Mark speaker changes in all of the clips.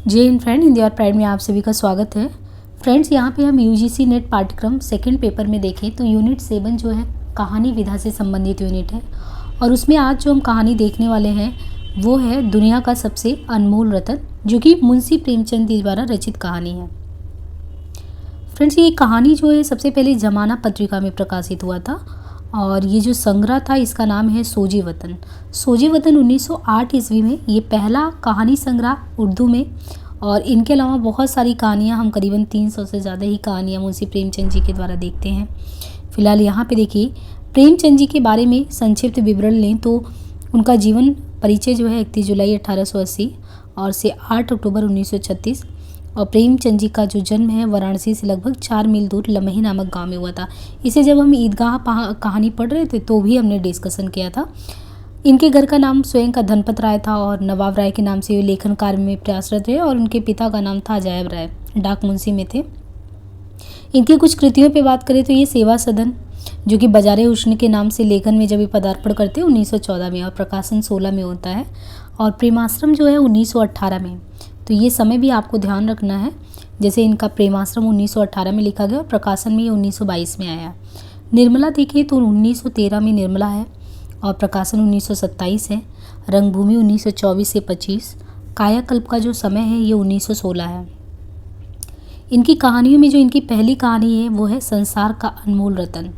Speaker 1: जय हिंद फ्रेंड, हिंदी और प्राइड में आप सभी का स्वागत है। फ्रेंड्स, यहाँ पे हम यूजीसी नेट पाठ्यक्रम सेकंड पेपर में देखें तो यूनिट 7 जो है कहानी विधा से संबंधित यूनिट है और उसमें आज जो हम कहानी देखने वाले हैं वो है दुनिया का सबसे अनमोल रतन, जो कि मुंशी प्रेमचंद जी द्वारा रचित कहानी है। फ्रेंड्स, ये कहानी जो है सबसे पहले जमाना पत्रिका में प्रकाशित हुआ था और ये जो संग्रह था इसका नाम है सोजे वतन। सोजे वतन 1908 ईस्वी में ये पहला कहानी संग्रह उर्दू में, और इनके अलावा बहुत सारी कहानियाँ, हम करीबन 300 से ज़्यादा ही कहानियाँ मुंशी प्रेमचंद जी के द्वारा देखते हैं। फिलहाल यहाँ पे देखिए, प्रेमचंद जी के बारे में संक्षिप्त विवरण लें तो उनका जीवन परिचय जो है 31 जुलाई 1880 और से 8 अक्टूबर 1936, और प्रेमचंद जी का जो जन्म है वाराणसी से लगभग 4 मील दूर लमही नामक गांव में हुआ था। इसे जब हम ईदगाह कहानी पढ़ रहे थे तो भी हमने डिस्कशन किया था। इनके घर का नाम स्वयं का धनपत राय था और नवाब राय के नाम से वे लेखन कार्य में प्रयासरत रहे, और उनके पिता का नाम था अजायब राय, डाक मुंशी में थे। इनकी कुछ कृतियों पे बात करें तो ये सेवा सदन, जो कि बजारे हुस्न के नाम से लेखन में जब ये पदार्पण करते हैं 1914 में, और प्रकाशन 16 में होता है, और प्रेमाश्रम जो है 1918 में। तो ये समय भी आपको ध्यान रखना है, जैसे इनका प्रेमाश्रम 1918 में लिखा गया और प्रकाशन में ये 1922 में आया। निर्मला देखिए तो 1913 में निर्मला है और प्रकाशन 1927 है। रंगभूमि 1924 से 25, कायाकल्प का जो समय है ये 1916 है। इनकी कहानियों में जो इनकी पहली कहानी है वो है संसार का अनमोल रतन।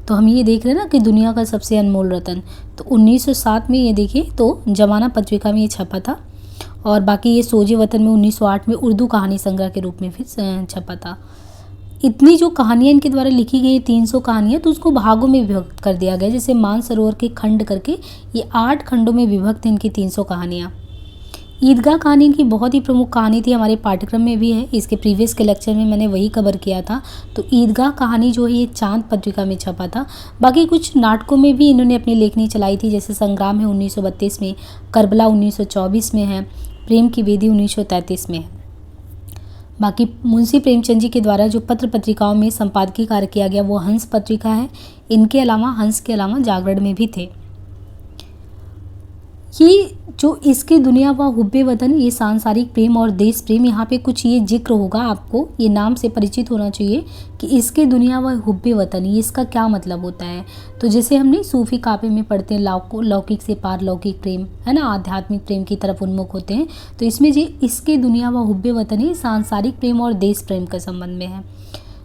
Speaker 1: तो हम ये देख रहे हैं ना कि दुनिया का सबसे अनमोल रतन, तो 1907 में ये देखिए तो जमाना पत्रिका में ये छपा था, और बाकी ये सोजे वतन में 1908 में उर्दू कहानी संग्रह के रूप में फिर छपा था। इतनी जो कहानियाँ इनके द्वारा लिखी गई 300 कहानियाँ, तो उसको भागों में विभक्त कर दिया गया, जैसे मानसरोवर के खंड करके ये 8 खंडों में विभक्त इनकी 300 कहानियाँ। ईदगाह कहानी इनकी बहुत ही प्रमुख कहानी थी, हमारे पाठ्यक्रम में भी है, इसके प्रीवियस के लेक्चर में मैंने वही कवर किया था। तो ईदगाह कहानी जो है ये चांद पत्रिका में छपा था। बाकी कुछ नाटकों में भी इन्होंने अपनी लेखनी चलाई थी, जैसे संग्राम है 1932 में, करबला 1924 में है, प्रेम की वेदी 1933 में है। बाकी मुंशी प्रेमचंद जी के द्वारा जो पत्र पत्रिकाओं में संपादकीय कार्य किया गया वो हंस पत्रिका है। इनके अलावा हंस के अलावा जागरण में भी थे। ये जो इसके दुनिया व हुब्बे वतन, ये सांसारिक प्रेम और देश प्रेम, यहाँ पे कुछ ये जिक्र होगा, आपको ये नाम से परिचित होना चाहिए कि इसके दुनिया व हुब्बे वतन, ये इसका क्या मतलब होता है। तो जैसे हमने सूफी काव्य में पढ़ते हैं लौकिक से पारलौकिक प्रेम, है ना, आध्यात्मिक प्रेम की तरफ उन्मुख होते हैं, तो इसमें जो इसके दुनिया व हुब्बे वतन ये सांसारिक प्रेम और देश प्रेम के संबंध में है।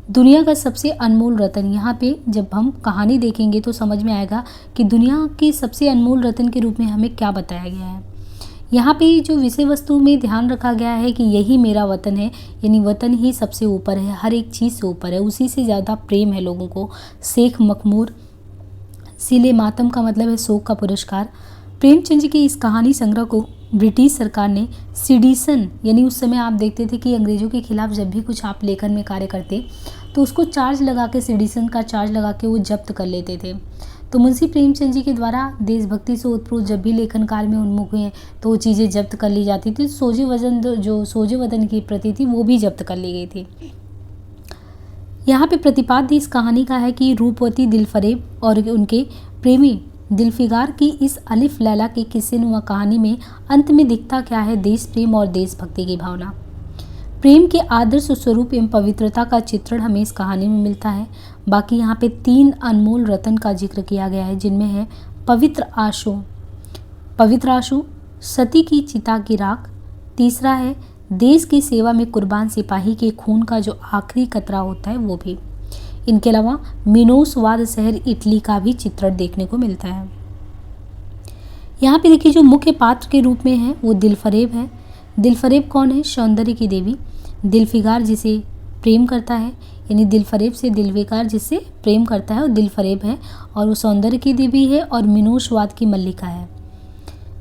Speaker 1: दुनिया का सबसे अनमोल रतन, यहाँ पे जब हम कहानी देखेंगे तो समझ में आएगा कि दुनिया के सबसे अनमोल रतन के रूप में हमें क्या बताया गया है। यहाँ पे जो विषय वस्तु में ध्यान रखा गया है कि यही मेरा वतन है, यानी वतन ही सबसे ऊपर है, हर एक चीज़ से ऊपर है, उसी से ज़्यादा प्रेम है लोगों को। शेख मखमूर, सिले मातम का मतलब है शोक का पुरस्कार। प्रेमचंद जी की इस कहानी संग्रह को ब्रिटिश सरकार ने सिडिशन, यानी उस समय आप देखते थे कि अंग्रेज़ों के खिलाफ जब भी कुछ आप लेखन में कार्य करते तो उसको चार्ज लगा के, सिडिशन का चार्ज लगा के वो जब्त कर लेते थे। तो मुंशी प्रेमचंद जी के द्वारा देशभक्ति से उत्प्रोत जब भी लेखन कार्य में उन्मुख हुए तो वो चीज़ें जब्त कर ली जाती थी। सोजे वतन की प्रति थी वो भी जब्त कर ली गई थी। यहाँ पे प्रतिपाद्य इस कहानी का है कि रूपवती दिलफरेब और उनके प्रेमी दिलफिगार की इस अलिफ लैला की किस्सेनुमा कहानी में अंत में दिखता क्या है, देश प्रेम और देशभक्ति की भावना। प्रेम के आदर्श स्वरूप एवं पवित्रता का चित्रण हमें इस कहानी में मिलता है। बाकी यहाँ पे 3 अनमोल रतन का जिक्र किया गया है, जिनमें है पवित्र आशु, सती की चिता की राख, तीसरा है देश की सेवा में कुर्बान सिपाही के खून का जो आखिरी कतरा होता है वो भी। इनके अलावा मिनोसवाद शहर इटली का भी चित्रण देखने को मिलता है। यहाँ पे देखिए जो मुख्य पात्र के रूप में है वो दिलफरेब है। दिलफरेब कौन है? सौंदर्य की देवी। दिलफिगार जिसे प्रेम करता है, यानी दिलफरेब से दिलफिगार जिससे प्रेम करता है वो दिलफरेब है, और वो सौंदर्य की देवी है और मिनोसवाद की मल्लिका है।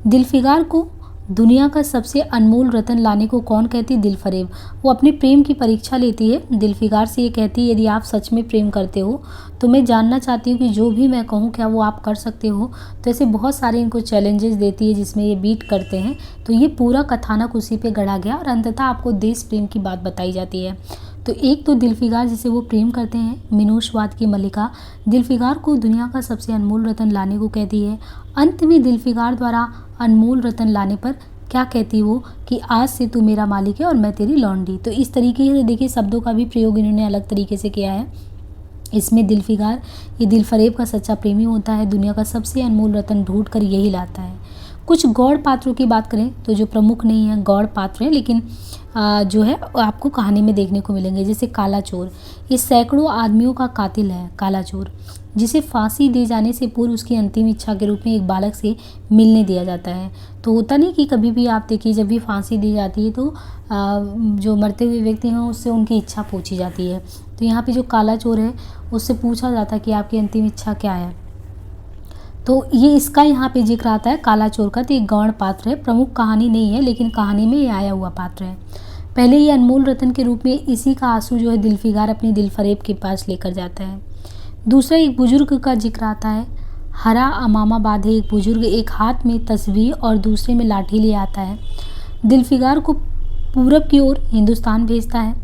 Speaker 1: दिलफिगार को दुनिया का सबसे अनमोल रतन लाने को कौन कहती है? दिलफरेब। वो अपने प्रेम की परीक्षा लेती है, दिलफिगार से ये कहती है यदि आप सच में प्रेम करते हो तो मैं जानना चाहती हूँ कि जो भी मैं कहूँ क्या वो आप कर सकते हो। तो ऐसे बहुत सारे इनको चैलेंजेस देती है जिसमें ये बीट करते हैं। तो ये पूरा कथानक उसी पे गढ़ा गया और अंततः आपको देश प्रेम की बात बताई जाती है। तो एक तो दिलफिगार जिसे वो प्रेम करते हैं, मिनोसवाद की मल्लिका दिलफिगार को दुनिया का सबसे अनमोल रतन लाने को कहती है। अंत में दिलफिगार द्वारा अनमोल रतन लाने पर क्या कहती वो कि आज से तू मेरा मालिक है और मैं तेरी लौंडी। तो इस तरीके से देखिए शब्दों का भी प्रयोग इन्होंने अलग तरीके से किया है। इसमें दिलफिगार ये दिलफरेब का सच्चा प्रेमी होता है, दुनिया का सबसे अनमोल रत्न ढूंढ कर यही लाता है। कुछ गौड़ पात्रों की बात करें तो जो प्रमुख नहीं है गौड़ पात्र हैं, लेकिन जो है आपको कहानी में देखने को मिलेंगे। जैसे काला चोर, ये सैकड़ों आदमियों का कातिल है काला चोर, जिसे फांसी दे जाने से पूर्व उसकी अंतिम इच्छा के रूप में एक बालक से मिलने दिया जाता है। तो होता नहीं कि कभी भी आप देखिए जब भी फांसी दी जाती है तो जो मरते हुए व्यक्ति हैं उससे उनकी इच्छा पूछी जाती है। तो यहाँ पे जो काला चोर है उससे पूछा जाता है कि आपकी अंतिम इच्छा क्या है। तो ये इसका यहाँ पे जिक्र आता है काला चोर का। तो एक गौण पात्र है, प्रमुख कहानी नहीं है लेकिन कहानी में ये आया हुआ पात्र है। पहले ये अनमोल रत्न के रूप में इसी का आंसू जो है दिलफिगार अपनी दिलफरेब के पास लेकर जाता है। दूसरा एक बुजुर्ग का जिक्र आता है। हरा अमामा बांधे एक बुजुर्ग एक हाथ में तस्बीह और दूसरे में लाठी ले आता है। दिलफिगार को पूरब की ओर हिंदुस्तान भेजता है।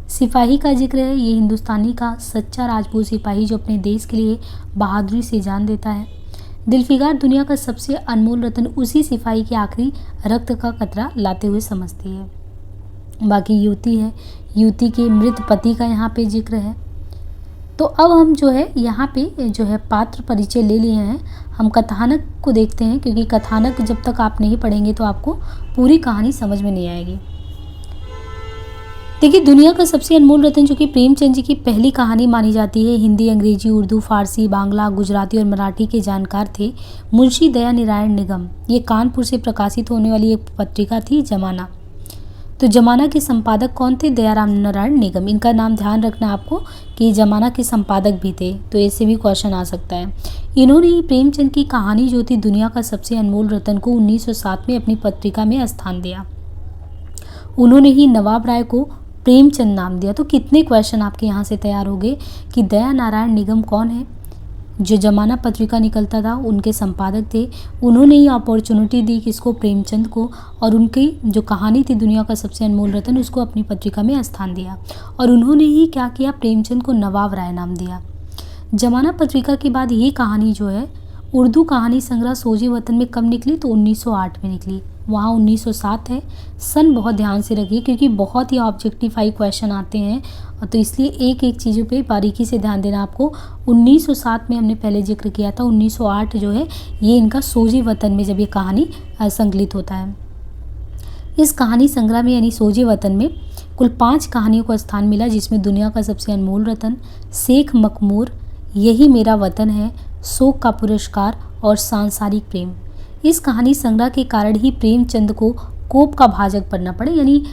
Speaker 1: सिपाही का जिक्र है, ये हिंदुस्तानी का सच्चा राजपूत सिपाही जो अपने देश के लिए बहादुरी से जान देता है। दिलफिगार दुनिया का सबसे अनमोल रत्न उसी सिपाही के आखिरी रक्त का कतरा लाते हुए समझती है। बाकी युवती है, युवती के मृत पति का यहाँ पे जिक्र है। तो अब हम जो है यहाँ पे जो है पात्र परिचय ले लिए हैं, हम कथानक को देखते हैं, क्योंकि कथानक जब तक आप नहीं पढ़ेंगे तो आपको पूरी कहानी समझ में नहीं आएगी। देखिए दुनिया का सबसे अनमोल रत्न जो कि प्रेमचंद जी की पहली कहानी मानी जाती है। हिंदी, अंग्रेजी, उर्दू, फारसी, बांग्ला, गुजराती और मराठी के जानकार थे मुंशी दया नारायण निगम। ये कानपुर से प्रकाशित होने वाली एक पत्रिका थी जमाना। तो जमाना के संपादक कौन थे? दयाराम नारायण निगम। इनका नाम ध्यान रखना आपको कि जमाना के संपादक भी थे, तो ऐसे भी क्वेश्चन आ सकता है। इन्होंने ही प्रेमचंद की कहानी जो थी दुनिया का सबसे अनमोल रत्न को 1907 में अपनी पत्रिका में स्थान दिया। उन्होंने ही नवाब राय को प्रेमचंद नाम दिया। तो कितने क्वेश्चन आपके यहाँ से तैयार हो गए कि दया नारायण निगम कौन है? जो जमाना पत्रिका निकलता था उनके संपादक थे। उन्होंने ही अपॉर्चुनिटी दी किसको? प्रेमचंद को, और उनकी जो कहानी थी दुनिया का सबसे अनमोल रत्न उसको अपनी पत्रिका में स्थान दिया। और उन्होंने ही क्या किया? प्रेमचंद को नवाब राय नाम दिया। जमाना पत्रिका के बाद ये कहानी जो है उर्दू कहानी संग्रह सोजे वतन में कब निकली? तो 1908 में निकली। वहाँ 1907 है। सन बहुत ध्यान से रखिए क्योंकि बहुत ही ऑब्जेक्टिफाई क्वेश्चन आते हैं, तो इसलिए एक एक चीज़ों पे बारीकी से ध्यान देना आपको। 1907 में हमने पहले जिक्र किया था, 1908 जो है ये इनका सोजे वतन में जब ये कहानी संकलित होता है। इस कहानी संग्रह में यानी सोजे वतन में कुल 5 कहानियों को स्थान मिला, जिसमें दुनिया का सबसे अनमोल रत्न, शेख मखमूर, यही मेरा वतन है, शोक का पुरस्कार और सांसारिक प्रेम। इस कहानी संग्रह के कारण ही प्रेमचंद को कोप का भाजक बनना पड़े, यानी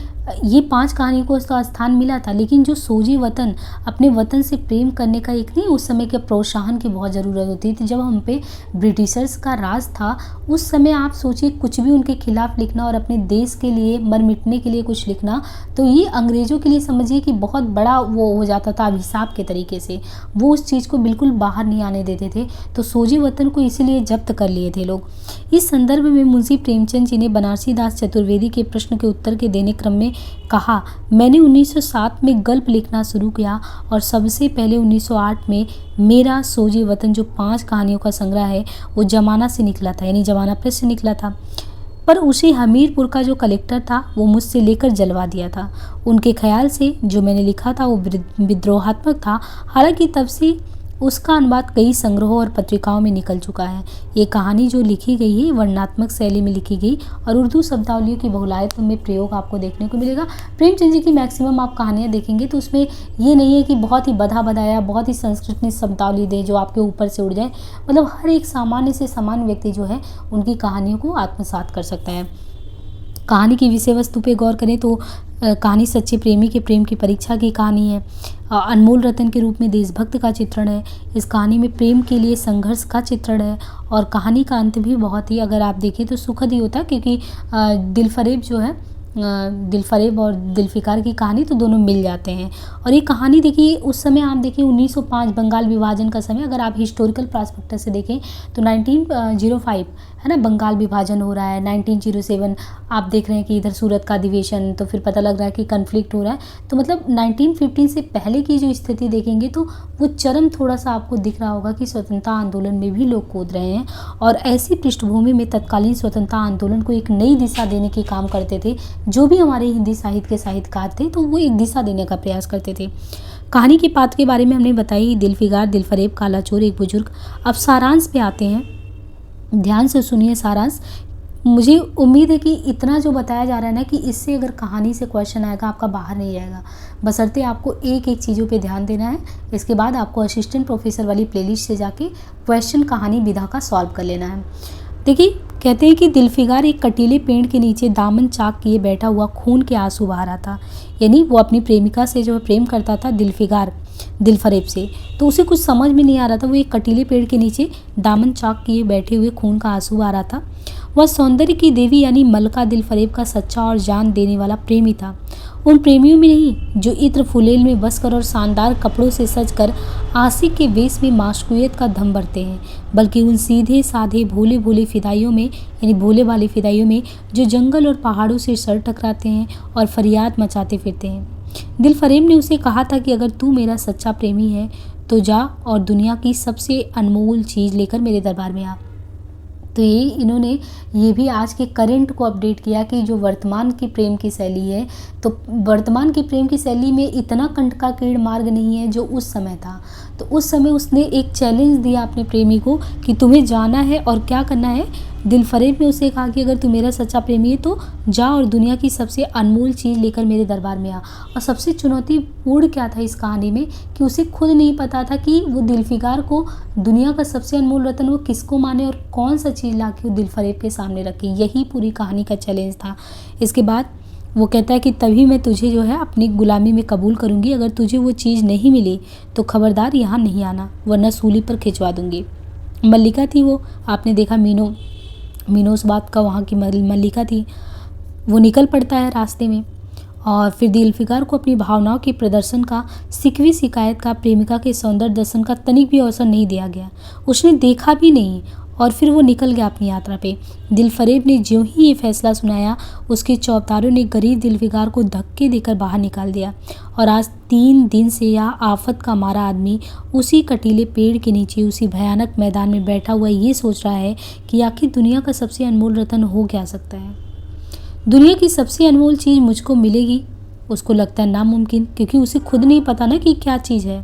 Speaker 1: ये 5 कहानियों को उसका स्थान मिला था, लेकिन जो सोजे वतन अपने वतन से प्रेम करने का एक नहीं, उस समय के प्रोत्साहन की बहुत ज़रूरत होती थी। जब हम पे ब्रिटिशर्स का राज था उस समय आप सोचिए कुछ भी उनके खिलाफ लिखना और अपने देश के लिए मर मिटने के लिए कुछ लिखना, तो ये अंग्रेज़ों के लिए समझिए कि बहुत बड़ा वो हो जाता था अभिशाप के तरीके से। वो उस चीज़ को बिल्कुल बाहर नहीं आने देते थे, तो सोजे वतन को इसीलिए जब्त कर लिए थे लोग। इस संदर्भ में मुंशी प्रेमचंद जी ने बनारसी दास चतुर्वेदी के प्रश्न के उत्तर के देने क्रम में कहा, मैंने 1907 में गल्प लिखना शुरू किया और सबसे पहले 1908 में मेरा सोजे वतन जो 5 कहानियों का संग्रह है वो जमाना से निकला था, यानी जमाना प्रेस से निकला था। पर उसे हमीरपुर का जो कलेक्टर था वो मुझसे लेकर जलवा दिया था। उनके ख्याल से जो मैंने लिखा था वो विद्रोहात्मक था। हालांकि तब से उसका अनुवाद कई संग्रहों और पत्रिकाओं में निकल चुका है। ये कहानी जो लिखी गई है वर्णनात्मक शैली में लिखी गई और उर्दू शब्दावलियों की बहुलायत में प्रयोग आपको देखने को मिलेगा। प्रेमचंद जी की मैक्सिमम आप कहानियाँ देखेंगे तो उसमें ये नहीं है कि बहुत ही बधा बधाया बहुत ही संस्कृत शब्दावली दे जो आपके ऊपर से उड़ जाए। मतलब हर एक सामान्य से सामान्य व्यक्ति जो है उनकी कहानियों को आत्मसात कर सकता है। कहानी की विषय वस्तु पे गौर करें तो कहानी सच्चे प्रेमी के प्रेम की परीक्षा की कहानी है। अनमोल रत्न के रूप में देशभक्त का चित्रण है। इस कहानी में प्रेम के लिए संघर्ष का चित्रण है और कहानी का अंत भी बहुत ही अगर आप देखें तो सुखद ही होता है, क्योंकि दिलफरेब जो है दिलफरेब और दिलफिकार की कहानी, तो दोनों मिल जाते हैं। और ये कहानी देखिए उस समय आप देखिए 1905 बंगाल विभाजन का समय, अगर आप हिस्टोरिकल पर्सपेक्टिव से देखें तो 1905 है ना, बंगाल विभाजन हो रहा है। 1907 आप देख रहे हैं कि इधर सूरत का अधिवेशन, तो फिर पता लग रहा है कि कन्फ्लिक्ट हो रहा है। तो मतलब 1915 से पहले की जो स्थिति देखेंगे तो वो चरम थोड़ा सा आपको दिख रहा होगा कि स्वतंत्रता आंदोलन में भी लोग कूद रहे हैं। और ऐसी पृष्ठभूमि में तत्कालीन स्वतंत्रता आंदोलन को एक नई दिशा देने के काम करते थे जो भी हमारे हिंदी साहित्य के साहित्यकार थे, तो वो एक दिशा देने का प्रयास करते थे। कहानी के पात्र के बारे में हमने बताई, दिलफिकार, दिलफरेब, कालाचोर, एक बुजुर्ग। अब सारांश पे आते हैं, ध्यान से सुनिए सारांश। मुझे उम्मीद है कि इतना जो बताया जा रहा है ना, कि इससे अगर कहानी से क्वेश्चन आएगा आपका बाहर नहीं जाएगा, बशर्ते आपको एक एक चीज़ों पे ध्यान देना है। इसके बाद आपको असिस्टेंट प्रोफेसर वाली प्लेलिस्ट से जाके क्वेश्चन कहानी विधा का सॉल्व कर लेना है। देखिए कहते हैं कि दिलफिकार एक कटीले पेड़ के नीचे दामन चाक किए बैठा हुआ खून के आंसू बहा रहा था। यानी वो अपनी प्रेमिका से जो प्रेम करता था, दिलफिकार, दिलफरेब से, तो उसे कुछ समझ में नहीं आ रहा था। वो एक कटीले पेड़ के नीचे दामन चाक किए बैठे हुए खून का आंसू बहा रहा था। वह सौंदर्य की देवी यानी मलका दिलफरेब का सच्चा और जान देने वाला प्रेमी था। उन प्रेमियों में नहीं जो इत्र फुलेल में बसकर और शानदार कपड़ों से सजकर आशिक के वेश में माशूकियत का दम भरते हैं, बल्कि उन सीधे साधे भोले भोले फिदाइयों में, यानी भोले वाले फिदाइयों में, जो जंगल और पहाड़ों से सर टकराते हैं और फरियाद मचाते फिरते हैं। दिलफरेब ने उसे कहा था कि अगर तू मेरा सच्चा प्रेमी है तो जा और दुनिया की सबसे अनमोल चीज़ लेकर मेरे दरबार में आ। तो इन्होंने ये भी आज के करंट को अपडेट किया कि जो वर्तमान की प्रेम की शैली है, तो वर्तमान की प्रेम की शैली में इतना कंटकाकीर्ण मार्ग नहीं है जो उस समय था। तो उस समय उसने एक चैलेंज दिया अपने प्रेमी को कि तुम्हें जाना है और क्या करना है। दिलफरेब ने उसे कहा कि अगर तू मेरा सच्चा प्रेमी है तो जा और दुनिया की सबसे अनमोल चीज़ लेकर मेरे दरबार में आ। और सबसे चुनौतीपूर्ण क्या था इस कहानी में कि उसे खुद नहीं पता था कि वो दिलफिकार को दुनिया का सबसे अनमोल रत्न वो किसको माने और कौन सा चीज़ ला के वो दिलफरेब के सामने रखे। यही पूरी कहानी का चैलेंज था। इसके बाद वो कहता है कि तभी मैं तुझे जो है अपनी गुलामी में कबूल करूँगी। अगर तुझे वो चीज़ नहीं मिली तो खबरदार यहाँ नहीं आना, वरना सूली पर खिंचवा दूँगी। मल्लिका थी वो, आपने देखा मीनो उस बात का वहाँ की मल्लिका थी। वो निकल पड़ता है रास्ते में और फिर दिलफिकार को अपनी भावनाओं के प्रदर्शन का, सिकवी शिकायत का, प्रेमिका के सौंदर्य दर्शन का तनिक भी अवसर नहीं दिया गया। उसने देखा भी नहीं और फिर वो निकल गया अपनी यात्रा पे। दिलफरेब ने ज्यों ही ये फैसला सुनाया, उसके चौबतारों ने गरीब दिलफिकार को धक्के देकर बाहर निकाल दिया। और आज 3 दिन से यह आफत का मारा आदमी उसी कटीले पेड़ के नीचे, उसी भयानक मैदान में बैठा हुआ ये सोच रहा है कि आखिर दुनिया का सबसे अनमोल रत्न हो क्या सकता है। दुनिया की सबसे अनमोल चीज़ मुझको मिलेगी, उसको लगता है नामुमकिन, क्योंकि उसे खुद नहीं पता ना कि क्या चीज़ है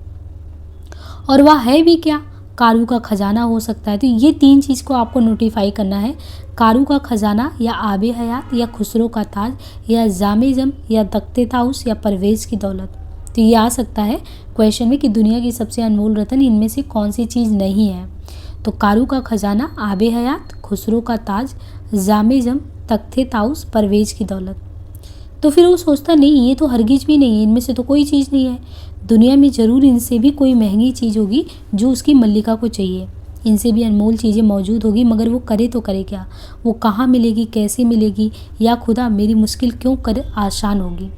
Speaker 1: और वह है भी क्या। कारू का खजाना हो सकता है। तो ये 3 चीज़ को आपको नोटिफाई करना है, कारू का खजाना या आबे हयात या खुसरो का ताज या जामे जम या तख्ते ताउस या परवेज़ की दौलत। तो ये आ सकता है क्वेश्चन में कि दुनिया की सबसे अनमोल रत्न इनमें से कौन सी चीज़ नहीं है। तो कारू का खजाना, आबे हयात, खुसरो का ताज, जामे जम, तख्ते ताउस, परवेज़ की दौलत। तो फिर वो सोचता नहीं, ये तो हरगिज भी नहीं है, इनमें से तो कोई चीज़ नहीं है। दुनिया में ज़रूर इनसे भी कोई महंगी चीज़ होगी जो उसकी मल्लिका को चाहिए। इनसे भी अनमोल चीज़ें मौजूद होगी, मगर वो करे तो करे क्या, वो कहाँ मिलेगी, कैसे मिलेगी, या खुदा मेरी मुश्किल क्यों कर आसान होगी।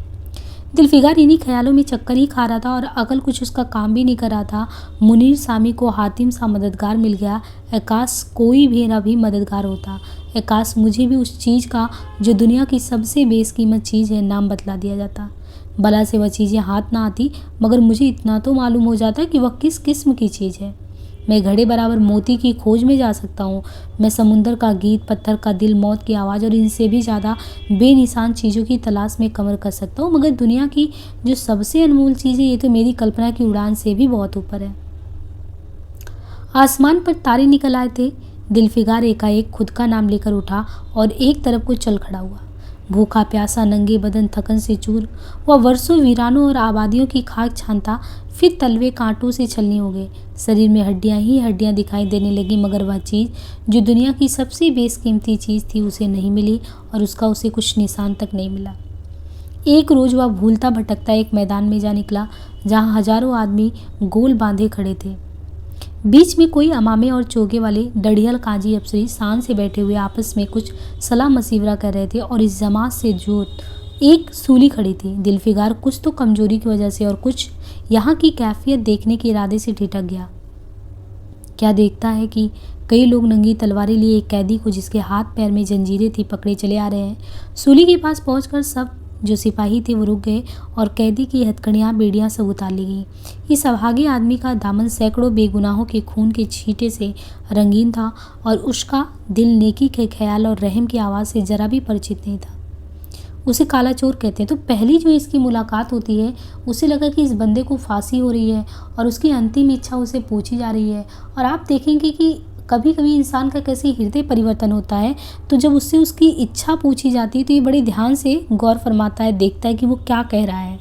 Speaker 1: दिलफिकार इन्हीं ख्यालों में चक्कर ही खा रहा था और अकल कुछ उसका काम भी नहीं कर रहा था। मुनीर सामी को हातिम सा मददगार मिल गया। काश कोई भी ना भी मददगार होता। काश मुझे भी उस चीज़ का जो दुनिया की सबसे बेशकीमत चीज़ है नाम बतला दिया जाता। भला से वह चीज़ें हाथ ना आती, मगर मुझे इतना तो मालूम हो जाता कि वह किस किस्म की चीज़ है। मैं घड़े बराबर मोती की खोज में जा सकता हूँ। मैं समुंदर का गीत, पत्थर का दिल, मौत की आवाज़ और इनसे भी ज़्यादा बेनिशान चीज़ों की तलाश में कमर कर सकता हूँ, मगर दुनिया की जो सबसे अनमोल चीज़ है ये तो मेरी कल्पना की उड़ान से भी बहुत ऊपर है। आसमान पर तारे निकल आए थे। दिलफिकार एकाएक खुद का नाम लेकर उठा और एक तरफ को चल खड़ा हुआ। भूखा प्यासा, नंगे बदन, थकन से चूर, वह वर्षों वीरानों और आबादियों की खाक छानता फिर तलवे कांटों से छलनी हो गए। शरीर में हड्डियां ही हड्डियां दिखाई देने लगी, मगर वह चीज़ जो दुनिया की सबसे बेशकीमती चीज़ थी उसे नहीं मिली और उसका उसे कुछ निशान तक नहीं मिला। एक रोज़ वह भूलता भटकता एक मैदान में जा निकला जहाँ हजारों आदमी गोल बांधे खड़े थे। बीच में कोई अमामे और चोगे वाले डढ़ियल काजी अफसरी शान से बैठे हुए आपस में कुछ सलाह मशविरा कर रहे थे और इस जमात से एक सूली खड़ी थी। दिलफिगार कुछ तो कमजोरी की वजह से और कुछ यहाँ की कैफियत देखने के इरादे से ठिठक गया। क्या देखता है कि कई लोग नंगी तलवारें लिए एक कैदी को, जिसके हाथ पैर में जंजीरें थी, पकड़े चले आ रहे हैं। सूली के पास पहुंचकर सब जो सिपाही थे वो रुक गए और कैदी की हथकड़ियाँ बेड़ियाँ सब उतार ली गई। इस अभागे आदमी का दामन सैकड़ों बेगुनाहों के खून के छींटे से रंगीन था और उसका दिल नेकी के ख्याल और रहम की आवाज़ से जरा भी परिचित नहीं था। उसे काला चोर कहते हैं। तो पहली जो इसकी मुलाकात होती है, उसे लगा कि इस बंदे को फांसी हो रही है और उसकी अंतिम इच्छा उसे पूछी जा रही है। और आप देखेंगे कि कभी कभी इंसान का कैसे हृदय परिवर्तन होता है, तो जब उससे उसकी इच्छा पूछी जाती है तो ये बड़े ध्यान से गौर फरमाता है, देखता है कि वो क्या कह रहा है।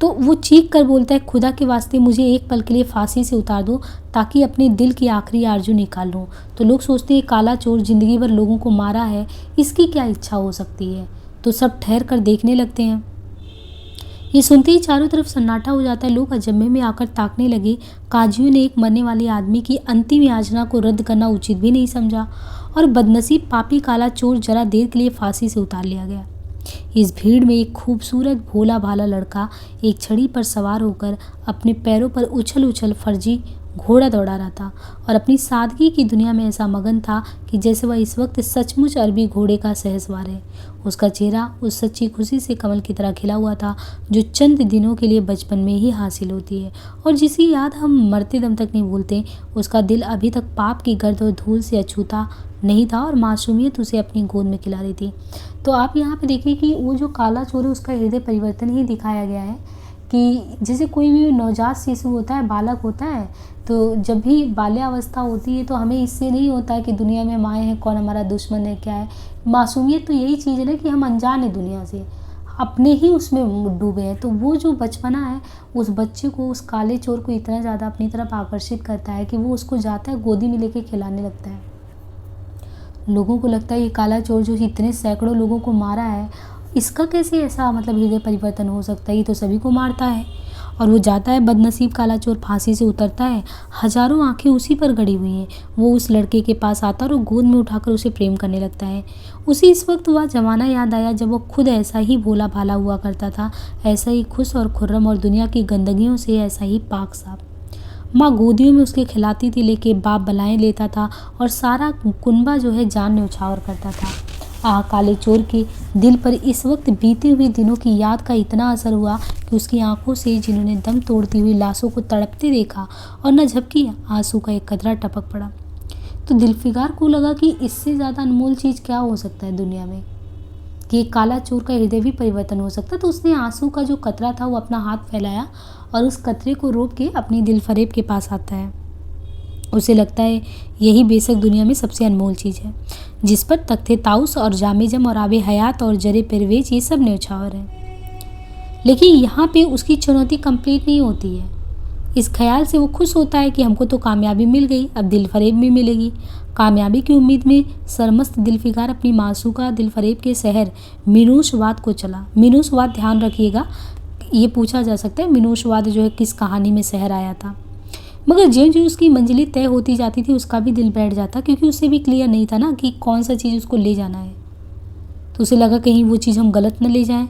Speaker 1: तो वो चीख कर बोलता है, खुदा के वास्ते मुझे एक पल के लिए फांसी से उतार दो ताकि अपने दिल की आखिरी आरजू निकाल लूँ। तो लोग सोचते हैं काला चोर जिंदगी भर लोगों को मारा है, इसकी क्या इच्छा हो सकती है। तो सब ठहर कर देखने लगते हैं। ये सुनते ही चारों तरफ सन्नाटा हो जाता है। लोग अजम्मे में आकर ताकने लगे। काजियों ने एक मरने वाले आदमी की अंतिम याचना को रद्द करना उचित भी नहीं समझा और बदनसीब पापी काला चोर जरा देर के लिए फांसी से उतार लिया गया। इस भीड़ में एक खूबसूरत भोला भाला लड़का एक छड़ी पर सवार होकर अपने पैरों पर उछल उछल फर्जी घोड़ा दौड़ा रहा था और अपनी सादगी की दुनिया में ऐसा मगन था कि जैसे वह इस वक्त सचमुच अरबी घोड़े का सहसवार है। उसका चेहरा उस सच्ची खुशी से कमल की तरह खिला हुआ था जो चंद दिनों के लिए बचपन में ही हासिल होती है और जिसकी याद हम मरते दम तक नहीं भूलते। उसका दिल अभी तक पाप की गर्द और धूल से अछूता नहीं था और मासूमियत उसे अपनी गोद में खिला रही थी। तो आप यहाँ पे देखिए कि वो जो काला चोर है उसका हृदय परिवर्तन ही दिखाया गया है कि जैसे कोई भी नवजात शिशु होता है, बालक होता है, तो जब भी बाल्यावस्था होती है तो हमें इससे नहीं होता है कि दुनिया में माएँ हैं, कौन हमारा दुश्मन है, क्या है। मासूमियत तो यही चीज़ है ना कि हम अनजान है दुनिया से, अपने ही उसमें डूबे हैं। तो वो जो बचपना है उस बच्चे को, उस काले चोर को इतना ज़्यादा अपनी तरफ आकर्षित करता है कि वो उसको जाता है गोदी में लेके खिलाने लगता है। लोगों को लगता है ये काला चोर जो इतने सैकड़ों लोगों को मारा है, इसका कैसे ऐसा मतलब हृदय परिवर्तन हो सकता है, ये तो सभी को मारता है। और वो जाता है, बदनसीब काला चोर फांसी से उतरता है। हजारों आंखें उसी पर गड़ी हुई हैं। वो उस लड़के के पास आता है और गोद में उठाकर उसे प्रेम करने लगता है। उसे इस वक्त वह जमाना याद आया जब वो खुद ऐसा ही भोला भाला हुआ करता था, ऐसा ही खुश और खुर्रम और दुनिया की गंदगियों से ऐसा ही पाक साफ। माँ गोदियों में उसके खिलाती थी, लेके बाप बलाएं लेता था और सारा कुनबा जो है जान न्यौछावर करता था। काले चोर के दिल पर इस वक्त बीते हुए दिनों की याद का इतना असर हुआ कि उसकी आंखों से जिन्होंने दम तोड़ती हुई लाशों को तड़पते देखा और न झपकी आंसू का एक कतरा टपक पड़ा। तो दिलफिगार को लगा कि इससे ज़्यादा अनमोल चीज़ क्या हो सकता है दुनिया में, कि एक काला चोर का हृदय भी परिवर्तन हो सकता है। तो उसने आंसू का जो कतरा था वो अपना हाथ फैलाया और उस कतरे को रोक के अपनी दिलफरेब के पास आता है। उसे लगता है यही बेशक दुनिया में सबसे अनमोल चीज़ है, जिस पर तख्ते ताउस और जामेजम और आबे हयात और जरे परवेज ये सब न्यौछावर है। लेकिन यहाँ पे उसकी चुनौती कंप्लीट नहीं होती है। इस ख्याल से वो खुश होता है कि हमको तो कामयाबी मिल गई, अब दिलफरेब भी मिलेगी। कामयाबी की उम्मीद में सरमस्त दिलफिगार अपनी मासूका दिलफरेब के शहर मिनूशवाद को चला। मिनूशवाद, ध्यान रखिएगा, ये पूछा जा सकता है मिनूशवाद जो है किस कहानी में शहर आया था। मगर ज्यों ज्यों उसकी मंजिलें तय होती जाती थी उसका भी दिल बैठ जाता, क्योंकि उसे भी क्लियर नहीं था ना कि कौन सा चीज़ उसको ले जाना है। तो उसे लगा कहीं वो चीज़ हम गलत न ले जाएं,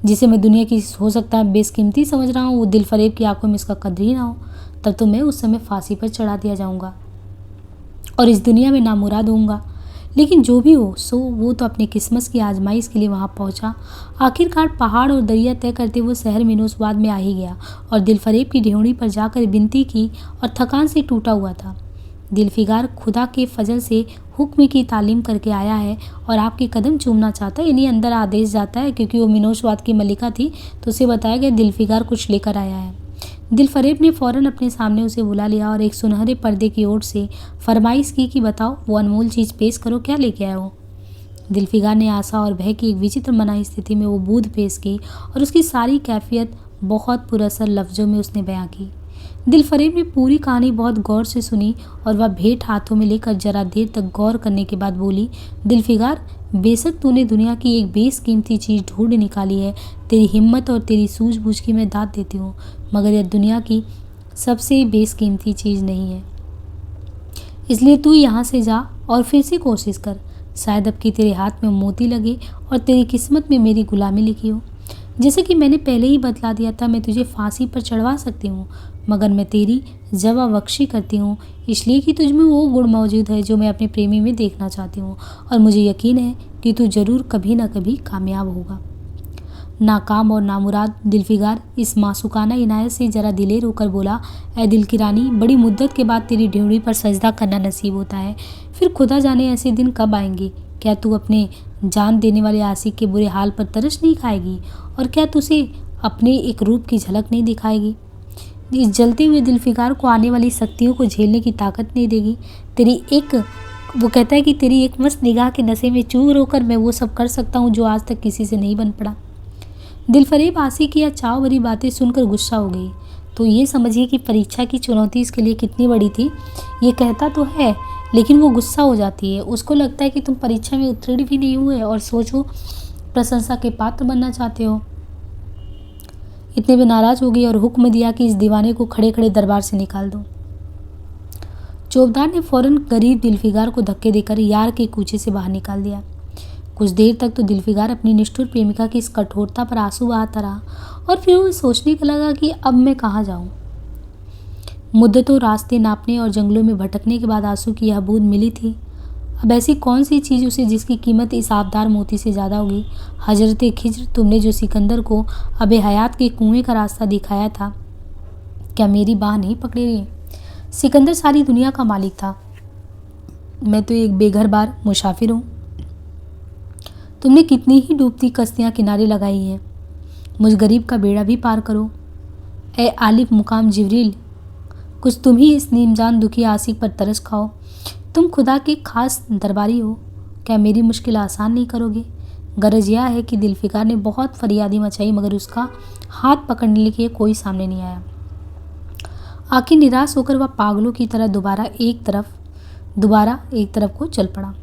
Speaker 1: जिसे मैं दुनिया की हो सकता है बेशकीमती समझ रहा हूँ, वो दिलफरेब की आंखों में इसका कदर ही ना हो। तब तो मैं उस समय फांसी पर चढ़ा दिया जाऊँगा और इस दुनिया में नामुराद होऊंगा। लेकिन जो भी हो सो, वो तो अपनी किस्मत की आजमाइश के लिए वहाँ पहुँचा। आखिरकार पहाड़ और दरिया तय करते वो शहर मिनूसवाद में आ ही गया और दिलफरेब की ढेउड़ी पर जाकर विनती की और थकान से टूटा हुआ था। दिलफिगार खुदा के फजल से हुक्म की तालीम करके आया है और आपके कदम चूमना चाहता है। यानी अंदर आदेश जाता है, क्योंकि वो मिनूसवाद की मलिका थी तो उसे बताया गया दिलफिगार कुछ लेकर आया है। दिलफरेब ने फ़ौरन अपने सामने उसे बुला लिया और एक सुनहरे पर्दे की ओर से फरमाइश की कि बताओ वो अनमोल चीज़ पेश करो, क्या लेके आए हो। दिलफिगार ने आशा और भय की एक विचित्र मनाही स्थिति में वो बूध पेश की और उसकी सारी कैफियत बहुत पुरअसर लफ्ज़ों में उसने बयां की। दिलफरेब ने पूरी कहानी बहुत गौर से सुनी और वह भेंट हाथों में लेकर जरा देर तक गौर करने के बाद बोली, दिलफिगार, बेशक तूने दुनिया की एक बेशकीमती चीज़ ढूंढ निकाली है। तेरी हिम्मत और तेरी सूझबूझ की मैं दाद देती हूँ, मगर यह दुनिया की सबसे बेशकीमती चीज़ नहीं है। इसलिए तू यहाँ से जा और फिर से कोशिश कर। शायद अब की तेरे हाथ में मोती लगे और तेरी किस्मत में मेरी गुलामी लिखी हो। जैसे कि मैंने पहले ही बतला दिया था, मैं तुझे फांसी पर चढ़वा सकती हूँ, मगर मैं तेरी जवाबख्शी करती हूँ इसलिए कि तुझ में वो गुण मौजूद है जो मैं अपने प्रेमी में देखना चाहती हूँ, और मुझे यकीन है कि तू ज़रूर कभी ना कभी कामयाब होगा। नाकाम और नामुराद दिलफिगार इस मासूकाना इनायत से जरा दिलेर होकर बोला, ए दिल की रानी, बड़ी मुद्दत के बाद तेरी ड्योढ़ी पर सजदा करना नसीब होता है। फिर खुदा जाने ऐसे दिन कब आएंगे। क्या तू अपने जान देने वाले आशिक के बुरे हाल पर तरस नहीं खाएगी, और क्या तुझे अपने एक रूप की झलक नहीं दिखाएगी। इस जलते हुए दिलफिगार को आने वाली शक्तियों को झेलने की ताकत नहीं देगी। वो कहता है कि तेरी एक मस्त निगाह के नशे में चूर होकर मैं वो सब कर सकता हूँ जो आज तक किसी से नहीं बन पड़ा। दिलफरेब आशिक की यह चाव भरी बातें सुनकर गुस्सा हो गई। तो ये समझिए कि परीक्षा की चुनौती इसके लिए कितनी बड़ी थी। ये कहता तो है लेकिन वो गुस्सा हो जाती है। उसको लगता है कि तुम परीक्षा में उत्तीर्ण भी नहीं हुए और सोचो प्रशंसा के पात्र बनना चाहते हो। इतने में नाराज हो गई और हुक्म दिया कि इस दीवाने को खड़े खड़े दरबार से निकाल दो। चौबदार ने फौरन गरीब दिलफिगार को धक्के देकर यार के कूचे से बाहर निकाल दिया। कुछ देर तक तो दिलफिगार अपनी निष्ठुर प्रेमिका की इस कठोरता पर आंसू बहाता रहा और फिर वो सोचने का लगा कि अब मैं कहाँ जाऊँ। मुद्दतों रास्ते नापने और जंगलों में भटकने के बाद आंसू की यह बूंद मिली थी। अब ऐसी कौन सी चीज़ उसे जिसकी कीमत इस आबदार मोती से ज़्यादा होगी। हजरत खिज्र, तुमने जो सिकंदर को अबे हयात के कुएं का रास्ता दिखाया था, क्या मेरी बाह नहीं पकड़ी रही। सिकंदर सारी दुनिया का मालिक था, मैं तो एक बेघर बार मुसाफिर हूँ। तुमने कितनी ही डूबती कश्तियाँ किनारे लगाई हैं, मुझ गरीब का बेड़ा भी पार करो। ए आलिफ मुकाम जिब्रील, कुछ तुम ही इस नीमजान दुखी आशिक पर तरस खाओ। तुम खुदा के खास दरबारी हो, क्या मेरी मुश्किल आसान नहीं करोगे। गरज यह है कि दिलफिगार ने बहुत फरियादी मचाई मगर उसका हाथ पकड़ने के लिए कोई सामने नहीं आया। आखिर निराश होकर वह पागलों की तरह दोबारा एक तरफ को चल पड़ा।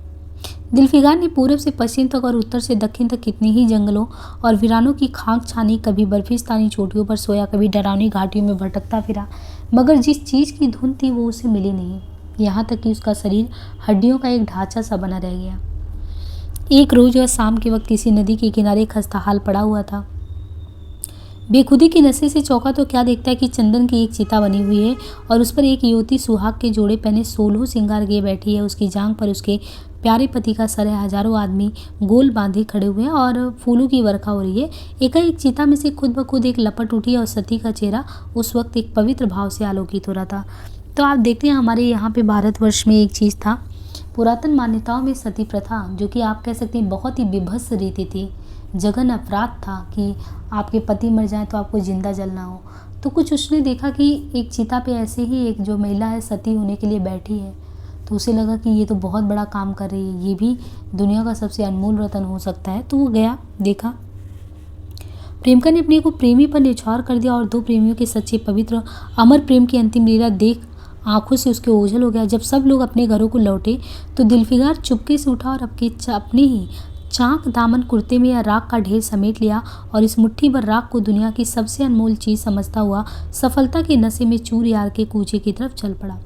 Speaker 1: दिलफिगार ने पूरब से पश्चिम तक और उत्तर से दक्षिण तक कितनी ही जंगलों और वीरानों की खाक छानी, कभी बर्फिस्तानी चोटियों पर सोया, कभी डरावनी घाटियों में भटकता फिरा, मगर जिस चीज़ की धुन थी वो उसे मिली नहीं। यहाँ तक कि उसका शरीर हड्डियों का एक ढांचा सा बना रह गया। एक रोज वह शाम के वक्त किसी नदी के किनारे खस्ताहाल पड़ा हुआ था। बेखुदी के नशे से चौंका तो क्या देखता है कि चंदन की एक चिता बनी हुई है और उस पर एक युवती सुहाग के जोड़े पहने 16 श्रृंगार किए बैठी है। उसकी जांघ पर उसके प्यारे पति का सर है। हजारों आदमी गोल बांधे खड़े हुए हैं और फूलों की वर्षा हो रही है। एकाएक चिता में से खुद ब खुद एक लपट उठी और सती का चेहरा उस वक्त एक पवित्र भाव से आलोकित हो रहा था। तो आप देखते हैं हमारे यहाँ पे भारतवर्ष में एक चीज़ था, पुरातन मान्यताओं में सती प्रथा, जो कि आप कह सकते हैं बहुत ही विभत्स रीति थी, जघन अपराध था कि आपके पति मर जाए तो आपको जिंदा जलना हो। तो कुछ उसने देखा कि एक चिता पे ऐसे ही एक जो महिला है सती होने के लिए बैठी है, तो उसे लगा कि ये तो बहुत बड़ा काम कर रही है, ये भी दुनिया का सबसे अनमोल रतन हो सकता है। तो वो गया, देखा, प्रेमिका ने अपने को प्रेमी पर न्यौछावर कर दिया और दो प्रेमियों के सच्चे पवित्र अमर प्रेम की अंतिम लीला देख आंखों से उसके ओझल हो गया। जब सब लोग अपने घरों को लौटे तो दिलफिगार चुपके से उठा और अपने ही चाक दामन कुर्ते में या राख का ढेर समेट लिया और इस मुट्ठी भर राख को दुनिया की सबसे अनमोल चीज़ समझता हुआ सफलता के नशे में चूर यार के कूचे की तरफ चल पड़ा।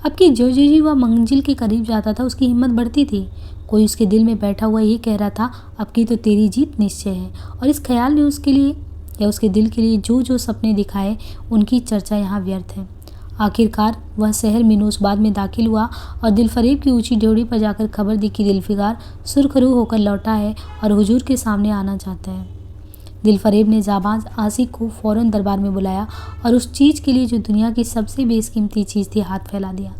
Speaker 1: अब कि जो वह मंजिल के करीब जाता था उसकी हिम्मत बढ़ती थी। कोई उसके दिल में बैठा हुआ ये कह रहा था, अब की तो तेरी जीत निश्चय है। और इस ख्याल ने उसके लिए या उसके दिल के लिए जो सपने दिखाए उनकी चर्चा यहाँ व्यर्थ है। आखिरकार वह शहर मिनोसबाद में दाखिल हुआ और दिलफरेब की ऊंची ड्योढ़ी पर जाकर खबर दी कि दिलफिगार सुरखरू होकर लौटा है और हुजूर के सामने आना चाहता है। दिलफरेब ने जाबाज आशिक को फौरन दरबार में बुलाया और उस चीज़ के लिए जो दुनिया की सबसे बेशकीमती चीज़ थी हाथ फैला दिया।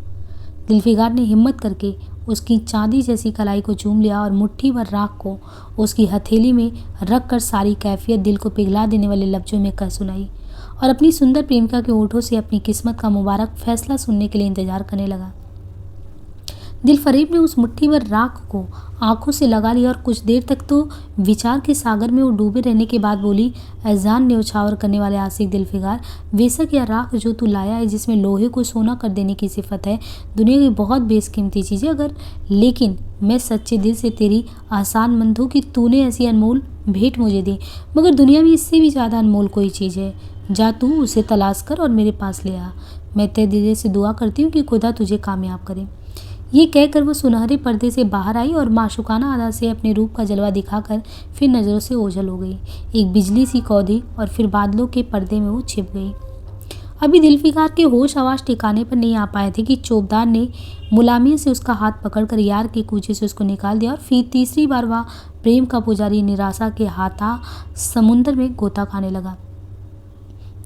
Speaker 1: दिलफिगार ने हिम्मत करके उसकी चांदी जैसी कलाई को चूम लिया और मुट्ठी भर राख को उसकी हथेली में रख कर सारी कैफियत दिल को पिघला देने वाले लफ्ज़ों में कह सुनाई और अपनी सुंदर प्रेमिका के ओठों से अपनी किस्मत का मुबारक फैसला सुनने के लिए इंतजार करने लगा। दिलफरेब ने उस मुट्ठी भर राख को आंखों से लगा लिया और कुछ देर तक तो विचार के सागर में वो डूबे रहने के बाद बोली, एजान न्यौछावर करने वाले आशिक दिलफिगार, बेशक यह राख जो तू लाया है जिसमें लोहे को सोना कर देने की सिफत है, दुनिया की बहुत बेशकीमती चीज़ है, लेकिन मैं सच्चे दिल से तेरी आसान मंद हूँ कि तूने ऐसी अनमोल भेंट मुझे दी, मगर दुनिया में इससे भी ज़्यादा अनमोल कोई चीज़ है। जा तू उसे तलाश कर और मेरे पास ले आ। मैं तहे दिल से दुआ करती हूँ कि खुदा तुझे कामयाब करे। ये कहकर वो सुनहरे पर्दे से बाहर आई और माशुकाना अदा से अपने रूप का जलवा दिखाकर फिर नज़रों से ओझल हो गई। एक बिजली सी कौंधी और फिर बादलों के पर्दे में वो छिप गई। अभी दिलफिकार के होश आवाज ठिकाने पर नहीं आ पाए थे कि चौबदार ने मुलामिया से उसका हाथ पकड़कर यार के कूचे से उसको निकाल दिया और फिर तीसरी बार वह प्रेम का पुजारी निराशा के हाथा समुद्र में गोता खाने लगा।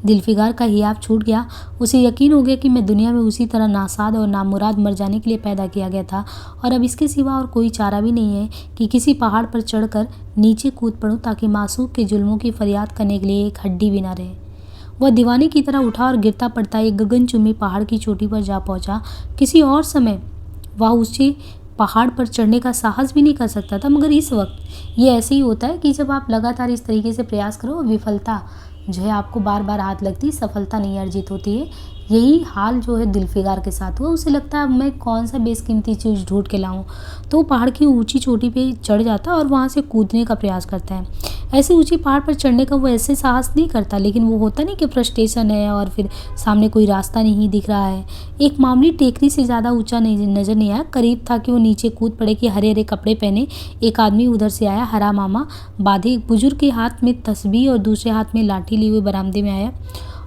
Speaker 1: दिलफिकार का हियाब छूट गया। उसे यकीन हो गया कि मैं दुनिया में उसी तरह नासाद और नामुराद मर जाने के लिए पैदा किया गया था और अब इसके सिवा और कोई चारा भी नहीं है कि किसी पहाड़ पर चढ़कर नीचे कूद पड़ूं ताकि मासूक के जुल्मों की फरियाद करने के लिए एक हड्डी भी ना रहे। वह दीवाने की तरह उठा और गिरता पड़ता एक गगनचुम्बी पहाड़ की चोटी पर जा पहुंचा। किसी और समय वह ऊंचे पहाड़ पर चढ़ने का साहस भी नहीं कर सकता था, मगर इस वक्त ये ऐसे ही होता है कि जब आप लगातार इस तरीके से प्रयास करो और विफलता जो है आपको बार बार हाथ लगती, सफलता नहीं अर्जित होती है। यही हाल जो है दिलफिकार के साथ हुआ। उसे लगता है अब मैं कौन सा बेशकीमती चीज़ ढूंढ के लाऊं, तो पहाड़ की ऊंची चोटी पे चढ़ जाता और वहां से कूदने का प्रयास करता है। ऐसे ऊंचे पहाड़ पर चढ़ने का वो ऐसे साहस नहीं करता, लेकिन वो होता नहीं कि फ्रस्ट्रेशन है और फिर सामने कोई रास्ता नहीं दिख रहा है। एक मामूली टेकरी से ज़्यादा ऊंचा नहीं नज़र नहीं आया। करीब था कि वो नीचे कूद पड़े कि हरे हरे कपड़े पहने एक आदमी उधर से आया, हरा मामा बाधे, एक बुजुर्ग के हाथ में तस्बीह और दूसरे हाथ में लाठी लिए हुए बरामदे में आया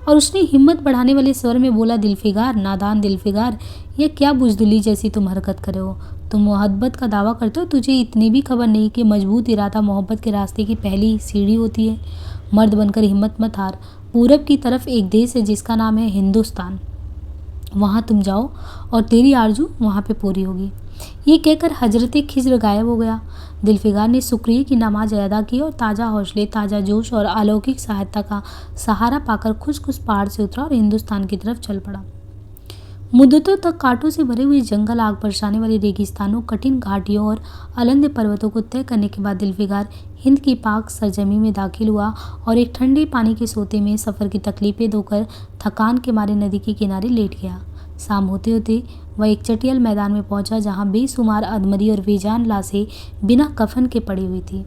Speaker 1: और उसने हिम्मत बढ़ाने वाले स्वर में बोला, दिलफिकार, नादान दिलफिकार, यह क्या बुजदिली जैसी तुम हरकत करे हो? तुम मोहब्बत का दावा करते हो, तुझे इतनी भी खबर नहीं कि मजबूत इरादा मोहब्बत के रास्ते की पहली सीढ़ी होती है। मर्द बनकर हिम्मत मत हार। पूरब की तरफ एक देश है जिसका नाम है हिंदुस्तान, वहाँ तुम जाओ और तेरी आरजू वहाँ पे पूरी होगी। ये कहकर हजरत खिज्र गायब हो गया। दिलफिकार ने शुक्रिया की नमाज अदा की और ताज़ा हौसले, ताज़ा जोश और अलौकिक सहायता का सहारा पाकर खुश खुश पहाड़ से उतरा और हिंदुस्तान की तरफ चल पड़ा। मुद्दतों तक कांटों से भरे हुए जंगल, आग बरसाने वाले रेगिस्तानों, कठिन घाटियों और अलंग पर्वतों को तय करने के बाद दिलफिकार हिंद की पाक सरजमी में दाखिल हुआ और एक ठंडे पानी के सोते में सफ़र की तकलीफें धोकर थकान के मारे नदी के किनारे लेट गया। शाम होते होते वह एक चटियल मैदान में पहुंचा जहां बेशुमार अधमरी और बेजान लाशें बिना कफन के पड़ी हुई थी।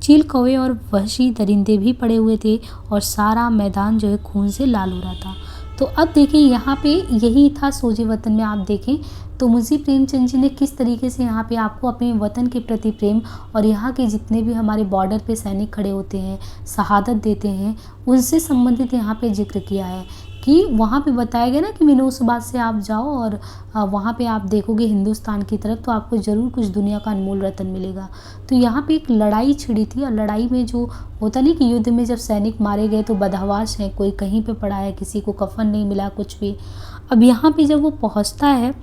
Speaker 1: चील, कौवे और वहशी दरिंदे भी पड़े हुए थे और सारा मैदान जो है खून से लाल हो रहा था। तो अब देखें यहाँ पे यही था सोजे वतन में। आप देखें तो मुंशी प्रेमचंद जी ने किस तरीके से यहाँ पे आपको अपने वतन के प्रति प्रेम और यहाँ के जितने भी हमारे बॉर्डर पे सैनिक खड़े होते हैं, शहादत देते हैं, उनसे संबंधित यहाँ पे जिक्र किया है कि वहाँ पे बताया गया ना कि मिनोसबाद से आप जाओ और वहाँ पे आप देखोगे हिंदुस्तान की तरफ तो आपको ज़रूर कुछ दुनिया का अनमोल रत्न मिलेगा। तो यहाँ पे एक लड़ाई छिड़ी थी और लड़ाई में जो होता नहीं कि युद्ध में जब सैनिक मारे गए तो बदहवास है, कोई कहीं पे पड़ा है, किसी को कफन नहीं मिला, कुछ भी। अब यहाँ पे जब वो पहुँचता है,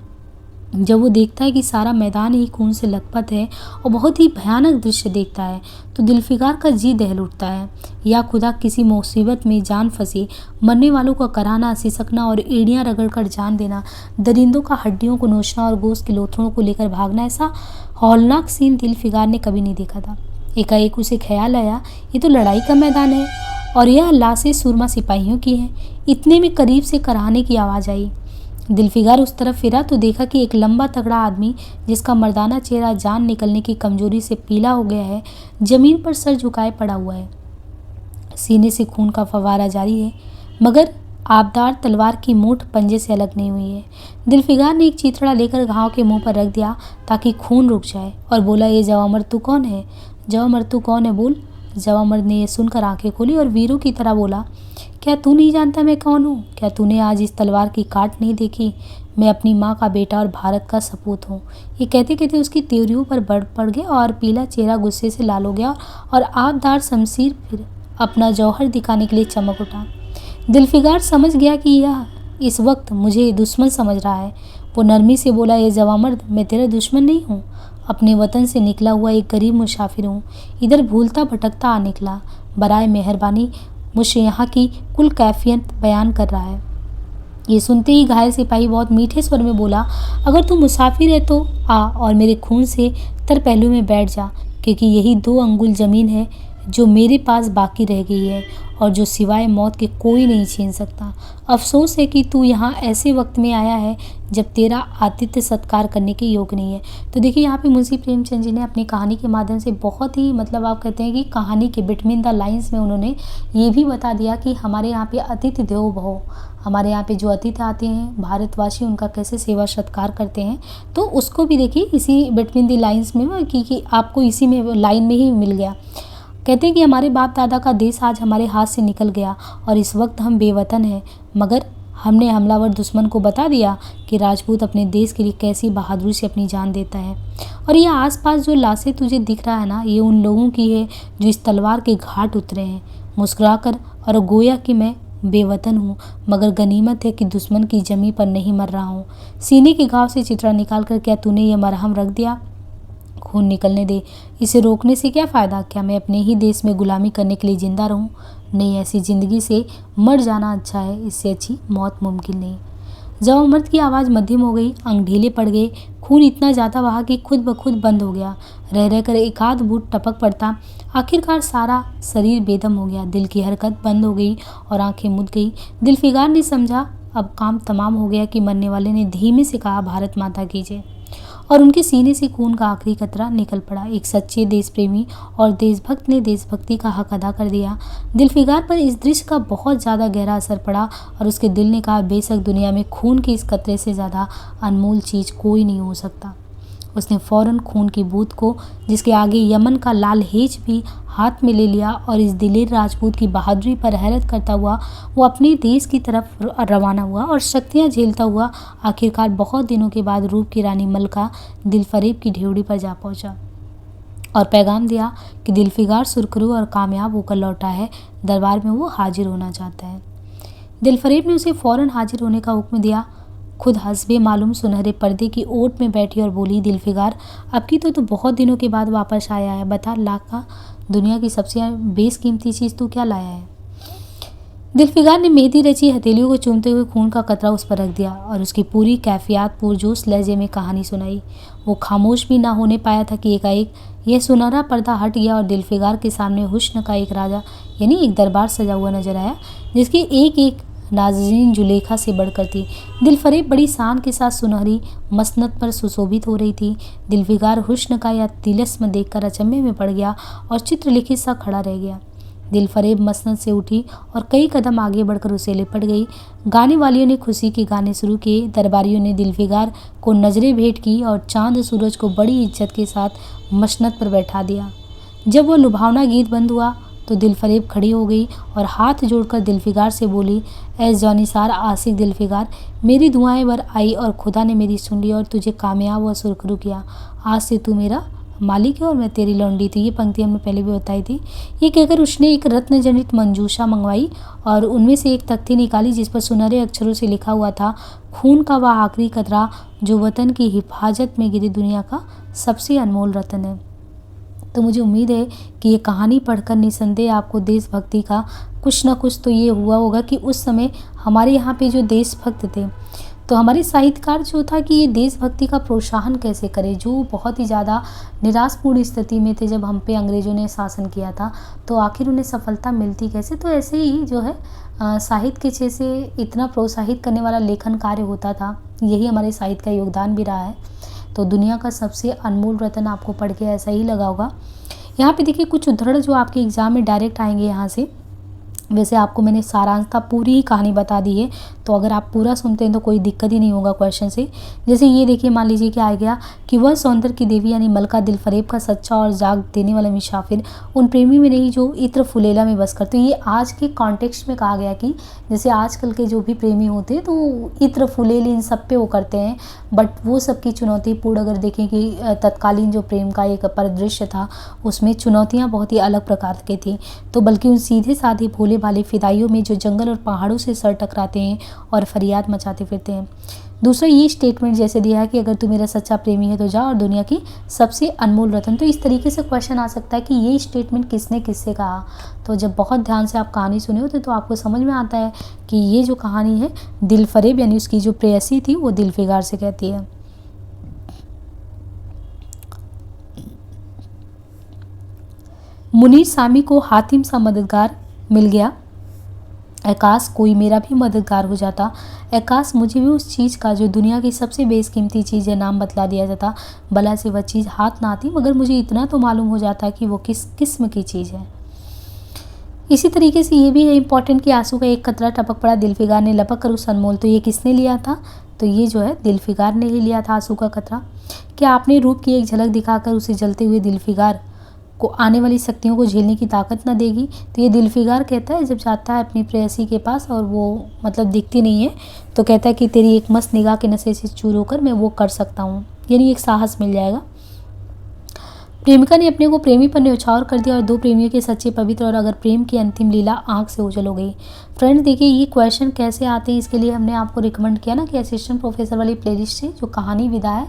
Speaker 1: जब वो देखता है कि सारा मैदान ही खून से लथपथ है और बहुत ही भयानक दृश्य देखता है तो दिलफिकार का जी दहल उठता है। या खुदा, किसी मुसीबत में जान फंसी, मरने वालों का कराना, सिसकना और एड़ियाँ रगड़कर जान देना, दरिंदों का हड्डियों को नोचना और गोश्त के लोथड़ों को लेकर भागना, ऐसा हौलनाक सीन दिलफिकार ने कभी नहीं देखा था। एकाएक उसे ख्याल आया, ये तो लड़ाई का मैदान है और यह लाशें सुरमा सिपाहियों की हैं। इतने में करीब से कराहने की आवाज़ आई। दिलफिकार उस तरफ फिरा तो देखा कि एक लंबा तगड़ा आदमी, जिसका मर्दाना चेहरा जान निकलने की कमजोरी से पीला हो गया है, जमीन पर सर झुकाए पड़ा हुआ है। सीने से खून का फवारा जारी है, मगर आबदार तलवार की मूठ पंजे से अलग नहीं हुई है। दिलफिकार ने एक चीथड़ा लेकर घाव के मुंह पर रख दिया ताकि खून रुक जाए और बोला, ये जवामर्द तू कौन है? जवामर्द तू कौन है, बोल। जवामर्द ने यह सुनकर आंखें खोली और वीरों की तरह बोला, क्या तू नहीं जानता मैं कौन हूँ? क्या तूने आज इस तलवार की काट नहीं देखी? मैं अपनी माँ का बेटा और भारत का सपूत हूँ। ये कहते कहते उसकी त्योरियों पर बढ़ पड़ गया और पीला चेहरा गुस्से से लाल हो गया और आबदार शमशीर फिर अपना जौहर दिखाने के लिए चमक उठा। दिलफिकार समझ गया कि यह इस वक्त मुझे दुश्मन समझ रहा है। वो नरमी से बोला, ये जवामर्द, मैं तेरा दुश्मन नहीं हूँ। अपने वतन से निकला हुआ एक गरीब मुसाफिर हूँ। इधर भूलता भटकता आ निकला। बराए मेहरबानी मुझसे यहाँ की कुल कैफियत बयान कर रहा है। ये सुनते ही घायल सिपाही बहुत मीठे स्वर में बोला, अगर तू मुसाफिर है तो आ और मेरे खून से तर पहलू में बैठ जा, क्योंकि यही 2 अंगुल ज़मीन है जो मेरे पास बाकी रह गई है और जो सिवाय मौत के कोई नहीं छीन सकता। अफसोस है कि तू यहाँ ऐसे वक्त में आया है जब तेरा आतिथ्य सत्कार करने के योग्य नहीं है। तो देखिए यहाँ पे मुंशी प्रेमचंद जी ने अपनी कहानी के माध्यम से बहुत ही मतलब आप कहते हैं कि कहानी के बिटवीन द लाइंस में उन्होंने ये भी बता दिया कि हमारे यहाँ पे अतिथि देवो भव, हमारे यहाँ पे जो अतिथि आते हैं भारतवासी उनका कैसे सेवा सत्कार करते हैं। तो उसको भी देखिए इसी बिटवीन द लाइंस में कि आपको इसी में लाइन में ही मिल गया। कहते हैं कि हमारे बाप दादा का देश आज हमारे हाथ से निकल गया और इस वक्त हम बेवतन हैं, मगर हमने हमलावर दुश्मन को बता दिया कि राजपूत अपने देश के लिए कैसी बहादुरी से अपनी जान देता है। और ये आसपास जो लाशें तुझे दिख रहा है ना, ये उन लोगों की है जो इस तलवार के घाट उतरे हैं। मुस्कुराकर और गोया कि मैं बेवतन हूँ, मगर गनीमत है कि दुश्मन की जमी पर नहीं मर रहा हूँ। सीने के घाव से चितरा निकाल कर क्या तूने ये मरहम रख दिया? खून निकलने दे, इसे रोकने से क्या फ़ायदा? क्या मैं अपने ही देश में गुलामी करने के लिए ज़िंदा रहूं? नहीं, ऐसी ज़िंदगी से मर जाना अच्छा है, इससे अच्छी मौत मुमकिन नहीं। जब मर्द की आवाज़ मध्यम हो गई, अंग ढीले पड़ गए, खून इतना ज़्यादा बहा कि खुद ब खुद बंद हो गया। रह रह कर एक आध बूंद टपक पड़ता। आखिरकार सारा शरीर बेदम हो गया, दिल की हरकत बंद हो गई और आंखें मुद गई। दिलफिगार ने समझा अब काम तमाम हो गया कि मरने वाले ने धीमे से कहा, भारत माता की जय। और उनके सीने से खून का आखिरी कतरा निकल पड़ा। एक सच्चे देश प्रेमी और देशभक्त ने देशभक्ति का हक अदा कर दिया। दिलफिगार पर इस दृश्य का बहुत ज़्यादा गहरा असर पड़ा और उसके दिल ने कहा, बेशक दुनिया में खून के इस कतरे से ज़्यादा अनमोल चीज़ कोई नहीं हो सकता। उसने फौरन खून की बूंद को, जिसके आगे यमन का लाल हेज भी, हाथ में ले लिया और इस दिलेर राजपूत की बहादुरी पर हैरत करता हुआ वो अपने देश की तरफ रवाना हुआ और शक्तियाँ झेलता हुआ आखिरकार बहुत दिनों के बाद रूप की रानी मलका दिलफरेब की ढेवड़ी पर जा पहुंचा और पैगाम दिया कि दिलफिगार सुरखरू और कामयाब होकर लौटा है, दरबार में वो हाजिर होना चाहता है। दिलफरेब ने उसे फौरन हाजिर होने का हुक्म दिया। खुद हस्बे मालूम सुनहरे पर्दे की ओट में बैठी और बोली, दिलफिगार अब की तो तू बहुत दिनों के बाद वापस आया है, बता लाख का दुनिया की सबसे बेशकीमती चीज़ तू क्या लाया है? दिलफिगार ने मेहंदी रची हथेलियों को चूमते हुए खून का कतरा उस पर रख दिया और उसकी पूरी कैफियत पुरजोश लहजे में कहानी सुनाई। वो खामोश भी ना होने पाया था कि एकाएक यह सुनहरा पर्दा हट गया और दिलफिगार के सामने हुस्न का एक राजा यानी एक दरबार सजा हुआ नजर आया, जिसकी एक एक नाज़रीन जुलेखा से बढ़कर थी। दिलफरेब बड़ी शान के साथ सुनहरी मसनद पर सुशोभित हो रही थी। दिलफिगार हुस्न का यह तिलस्म देखकर अचंभे में पड़ गया और चित्रलिखित सा खड़ा रह गया। दिलफरेब मसनद से उठी और कई कदम आगे बढ़कर उसे लिपट गई। गाने वालियों ने खुशी के गाने शुरू किए। दरबारियों ने दिलफिगार को नजरें भेंट की और चांद सूरज को बड़ी इज्जत के साथ मसनद पर बैठा दिया। जब वह लुभावना गीत बंद हुआ तो दिलफरेब खड़ी हो गई और हाथ जोड़कर दिलफिगार से बोली, ऐ जानिसार आशिक दिलफिगार, मेरी दुआएं बर आई और खुदा ने मेरी सुन ली और तुझे कामयाब और सुरखरू किया। आज से तू मेरा मालिक है और मैं तेरी लौंडी थी। ये पंक्ति हमने पहले भी बताई थी। ये कहकर उसने एक रत्न जनित मंजूषा मंगवाई और उनमें से एक तख्ती निकाली जिस पर सुनहरे अक्षरों से लिखा हुआ था, खून का वह आखिरी कतरा जो वतन की हिफाजत में गिरी दुनिया का सबसे अनमोल रत्न है। तो मुझे उम्मीद है कि ये कहानी पढ़कर निसंदेह आपको देशभक्ति का कुछ ना कुछ तो ये हुआ होगा कि उस समय हमारे यहाँ पे जो देशभक्त थे तो हमारे साहित्यकार जो था कि ये देशभक्ति का प्रोत्साहन कैसे करें, जो बहुत ही ज़्यादा निराशपूर्ण स्थिति में थे जब हम पे अंग्रेज़ों ने शासन किया था, तो आखिर उन्हें सफलता मिलती कैसे। तो ऐसे ही जो है साहित्य के क्षेत्र से इतना प्रोत्साहित करने वाला लेखन कार्य होता था, यही हमारे साहित्य का योगदान भी रहा है। तो दुनिया का सबसे अनमोल रत्न आपको पढ़ के ऐसा ही लगा होगा। यहाँ पे देखिए कुछ उदाहरण जो आपके एग्ज़ाम में डायरेक्ट आएंगे यहाँ से। वैसे आपको मैंने सारांश था पूरी ही कहानी बता दी है, तो अगर आप पूरा सुनते हैं तो कोई दिक्कत ही नहीं होगा क्वेश्चन से। जैसे ये देखिए, मान लीजिए क्या आ गया कि वह सौंदर्य की देवी यानी मलका दिलफरेब का सच्चा और जाग देने वाला मुसाफिर उन प्रेमी में नहीं जो इत्र फुलेला में बस कर। तो ये आज के कॉन्टेक्स्ट में कहा गया कि जैसे आजकल के जो भी प्रेमी होते हैं तो इत्र फुलेले इन सब पे वो करते हैं, बट वो सबकी चुनौतीपूर्ण अगर देखें कि तत्कालीन जो प्रेम का एक परिदृश्य था उसमें चुनौतियाँ बहुत ही अलग प्रकार की थी। तो बल्कि उन सीधे साधे भोले भाले फिदाइयों में जो जंगल और पहाड़ों से सर टकराते हैं और फरियाद मचाते फिरते हैं। दूसरा ये स्टेटमेंट जैसे दिया है कि अगर तू मेरा सच्चा प्रेमी है तो जा और दुनिया की सबसे अनमोल रत्न। तो इस तरीके से क्वेश्चन आ सकता है कि ये स्टेटमेंट किसने किससे कहा। तो जब बहुत ध्यान से आप कहानी सुने होते तो आपको समझ में आता है कि ये जो कहानी है दिलफरेब यानी उसकी जो प्रेयसी थी वो दिलफिगार से कहती है। मुनीर सामी को हातिम सा मददगार मिल गया। काश कोई मेरा भी मददगार हो जाता। काश मुझे भी उस चीज़ का जो दुनिया की सबसे बेशकीमती चीज़ है नाम बतला दिया जाता। भला से वह चीज़ हाथ ना आती, मगर मुझे इतना तो मालूम हो जाता कि वो किस किस्म की चीज़ है। इसी तरीके से ये भी है इम्पॉर्टेंट कि आंसू का एक कतरा टपक पड़ा, दिलफिगार ने लपक कर उस अनमोल। तो ये किसने लिया था? तो ये जो है दिलफिगार ने ही लिया था आंसू का कतरा। क्या आपने रूप की एक झलक दिखाकर उसे जलते हुए दिलफिगार को आने वाली शक्तियों को झेलने की ताकत न देगी? तो ये दिलफिगार कहता है जब जाता है अपनी प्रेयसी के पास और वो मतलब दिखती नहीं है, तो कहता है कि तेरी एक मस्त निगाह के नशे से चूर होकर मैं वो कर सकता हूँ, यानी एक साहस मिल जाएगा। प्रेमिका ने अपने को प्रेमी पर न्यौछावर कर दिया और दो प्रेमियों के सच्चे पवित्र और अगर प्रेम की अंतिम लीला आंख से ओझल हो गई। फ्रेंड्स देखिए ये क्वेश्चन कैसे आते हैं, इसके लिए हमने आपको रिकमेंड किया ना कि असिस्टेंट प्रोफेसर वाली प्लेलिस्ट से जो कहानी विधा है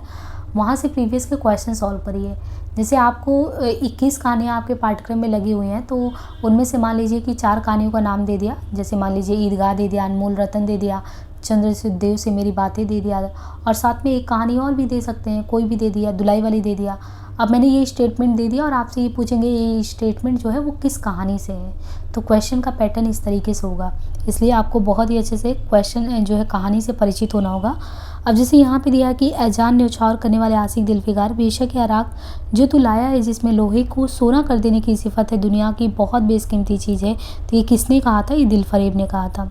Speaker 1: वहाँ से प्रीवियस के क्वेश्चन सॉल्व करिए। जैसे आपको 21 कहानियाँ आपके पाठ्यक्रम में लगी हुई हैं, तो उनमें से मान लीजिए कि 4 कहानियों का नाम दे दिया, जैसे मान लीजिए ईदगाह दे दिया, अनमोल रतन दे दिया, चंद्रदेव से मेरी बातें दे दिया, और साथ में एक कहानी और भी दे सकते हैं, कोई भी दे दिया, दुलाई वाली दे दिया। अब मैंने ये स्टेटमेंट दे दिया और आपसे ये पूछेंगे ये स्टेटमेंट जो है वो किस कहानी से है, तो क्वेश्चन का पैटर्न इस तरीके से होगा। इसलिए आपको बहुत ही अच्छे से क्वेश्चन जो है कहानी से परिचित होना होगा। अब जैसे यहाँ पे दिया कि अजान न्यौछावर करने वाले आशिक दिलफिगार, बेशक है राग जो तू लाया है जिसमें लोहे को सोना कर देने की सिफत है, दुनिया की बहुत बेशकीमती चीज़ है। तो ये किसने कहा था? ये दिलफरेब ने कहा था।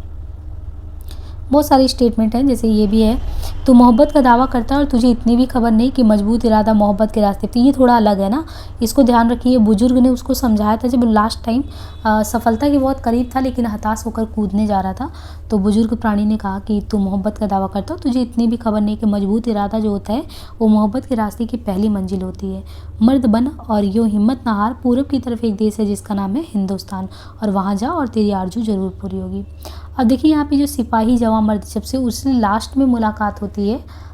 Speaker 1: बहुत सारे स्टेटमेंट हैं, जैसे ये भी है, तू मोहब्बत का दावा करता है और तुझे इतनी भी खबर नहीं कि मजबूत इरादा मोहब्बत के रास्ते पे। ये थोड़ा अलग है ना, इसको ध्यान रखिए। बुजुर्ग ने उसको समझाया था जब लास्ट टाइम सफलता के बहुत करीब था लेकिन हताश होकर कूदने जा रहा था, तो बुजुर्ग प्राणी ने कहा कि तू मोहब्बत का दावा करता हो, तुझे इतनी भी खबर नहीं कि मजबूत इरादा जो होता है वो मोहब्बत के रास्ते की पहली मंजिल होती है। मर्द बन और यूँ हिम्मत न हार, पूरब की तरफ एक देश है जिसका नाम है हिंदुस्तान, और वहाँ जा और तेरी आरजू ज़रूर पूरी होगी। अब देखिए यहाँ पे जो सिपाही जवां मर्द जब से उससे लास्ट में मुलाकात होती है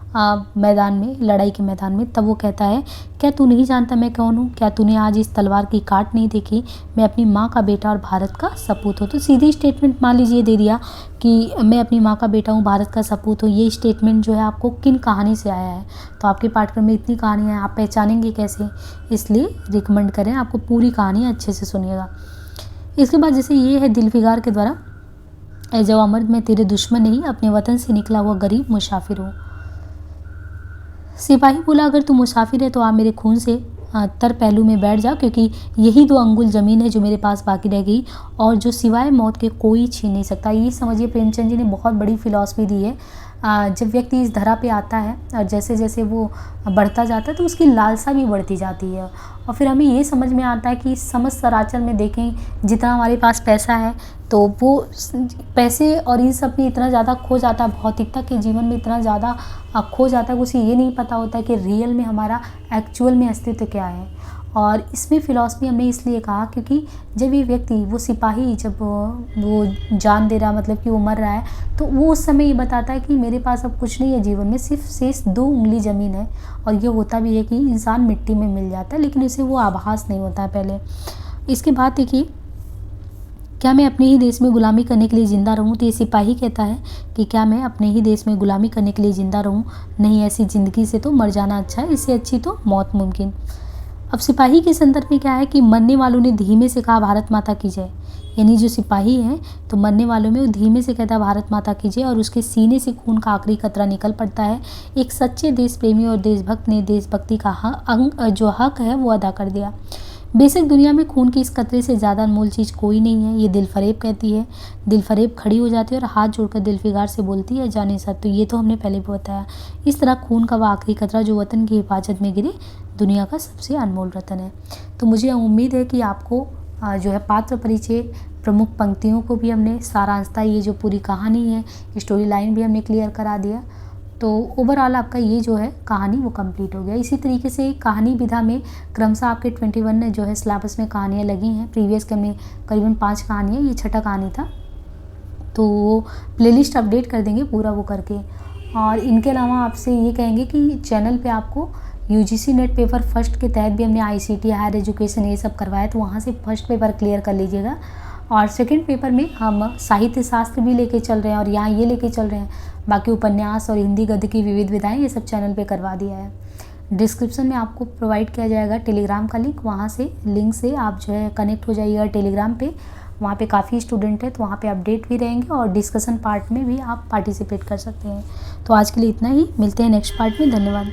Speaker 1: मैदान में, लड़ाई के मैदान में, तब वो कहता है क्या तू नहीं जानता मैं कौन हूँ? क्या तूने आज इस तलवार की काट नहीं देखी? मैं अपनी माँ का बेटा और भारत का सपूत हूँ। तो सीधी स्टेटमेंट मान लीजिए दे दिया कि मैं अपनी माँ का बेटा हूँ, भारत का सपूत हूँ। ये स्टेटमेंट जो है आपको किन कहानी से आया है? तो आपके पाठ्यक्रम में इतनी कहानियाँ हैं, आप पहचानेंगे कैसे? इसलिए रिकमेंड करें आपको पूरी कहानी अच्छे से सुनिएगा। इसके बाद जैसे ये है दिलफिगार के द्वारा, ए जवां मर्द मैं तेरे दुश्मन नहीं, अपने वतन से निकला हुआ गरीब मुसाफिर हूँ। सिपाही बोला अगर तू मुसाफिर है तो आप मेरे खून से तर पहलू में बैठ जा, क्योंकि यही 2 अंगुल ज़मीन है जो मेरे पास बाकी रह गई और जो सिवाय मौत के कोई छीन नहीं सकता। ये समझिए प्रेमचंद जी ने बहुत बड़ी फिलॉसफी दी है। जब व्यक्ति इस धरा पे आता है और जैसे जैसे वो बढ़ता जाता है तो उसकी लालसा भी बढ़ती जाती है, और फिर हमें ये समझ में आता है कि समस्त सराचर में देखें जितना हमारे पास पैसा है तो वो पैसे और इन सब में इतना ज़्यादा खो जाता है, भौतिकता के जीवन में इतना ज़्यादा खो जाता है कि उसे ये नहीं पता होता है कि रियल में हमारा एक्चुअल में अस्तित्व क्या है। और इसमें फ़िलॉसफी हमने इसलिए कहा क्योंकि जब ये व्यक्ति वो सिपाही जब वो जान दे रहा मतलब कि वो मर रहा है, तो वो उस समय ये बताता है कि मेरे पास अब कुछ नहीं है जीवन में, सिर्फ शेष 2 उंगली ज़मीन है। और ये होता भी है कि इंसान मिट्टी में मिल जाता है लेकिन उसे वो आभास नहीं होता है पहले। इसके बाद देखिए क्या मैं अपने ही देश में गुलामी करने के लिए ज़िंदा रहूं? तो ये सिपाही कहता है कि क्या मैं अपने ही देश में गुलामी करने के लिए ज़िंदा रहूं? नहीं, ऐसी ज़िंदगी से तो मर जाना अच्छा है, इससे अच्छी तो मौत मुमकिन। अब सिपाही के संदर्भ में क्या है कि मरने वालों ने धीमे से कहा भारत माता की जय, यानी जो सिपाही है तो मरने वालों में वो धीमे से कहता है भारत माता की जय और उसके सीने से खून का आखिरी कतरा निकल पड़ता है। एक सच्चे देश प्रेमी और देशभक्त ने देशभक्ति का जो हक है वो अदा कर दिया। बेशक दुनिया में खून की इस कतरे से ज़्यादा अनमोल चीज़ कोई नहीं है, ये दिलफरेब कहती है। दिलफरेब खड़ी हो जाती है और हाथ जोड़कर दिलफिगार से बोलती है जाने साथ। तो ये तो हमने पहले भी बताया। इस तरह खून का वह आखिरी कतरा जो वतन की हिफाजत में गिरे दुनिया का सबसे अनमोल रतन है। तो मुझे उम्मीद है कि आपको जो है पात्र परिचय प्रमुख पंक्तियों को भी हमने सारांशता, ये जो पूरी कहानी है स्टोरी लाइन भी हमने क्लियर करा दिया। तो ओवरऑल आपका ये जो है कहानी वो कंप्लीट हो गया। इसी तरीके से कहानी विधा में क्रमशः आपके 21 जो है सिलेबस में कहानियाँ लगी हैं। प्रीवियस के में करीबन 5 कहानियाँ, ये छठा कहानी था। तो वो प्लेलिस्ट अपडेट कर देंगे पूरा वो करके। और इनके अलावा आपसे ये कहेंगे कि चैनल पे आपको UGC नेट पेपर फर्स्ट के तहत भी हमने ICT हायर एजुकेशन ये सब करवाया, तो वहाँ से फर्स्ट पेपर क्लियर कर लीजिएगा। और सेकंड पेपर में हम साहित्य शास्त्र भी लेके चल रहे हैं और यहाँ ये लेके चल रहे हैं, बाकी उपन्यास और हिंदी गद्य की विविध विधाएं ये सब चैनल पे करवा दिया है। डिस्क्रिप्शन में आपको प्रोवाइड किया जाएगा टेलीग्राम का लिंक से आप जो है कनेक्ट हो जाइएगा टेलीग्राम पे। वहाँ पे काफ़ी स्टूडेंट है तो वहाँ पे अपडेट भी रहेंगे और डिस्कशन पार्ट में भी आप पार्टिसिपेट कर सकते हैं। तो आज के लिए इतना ही, मिलते हैं नेक्स्ट पार्ट में। धन्यवाद।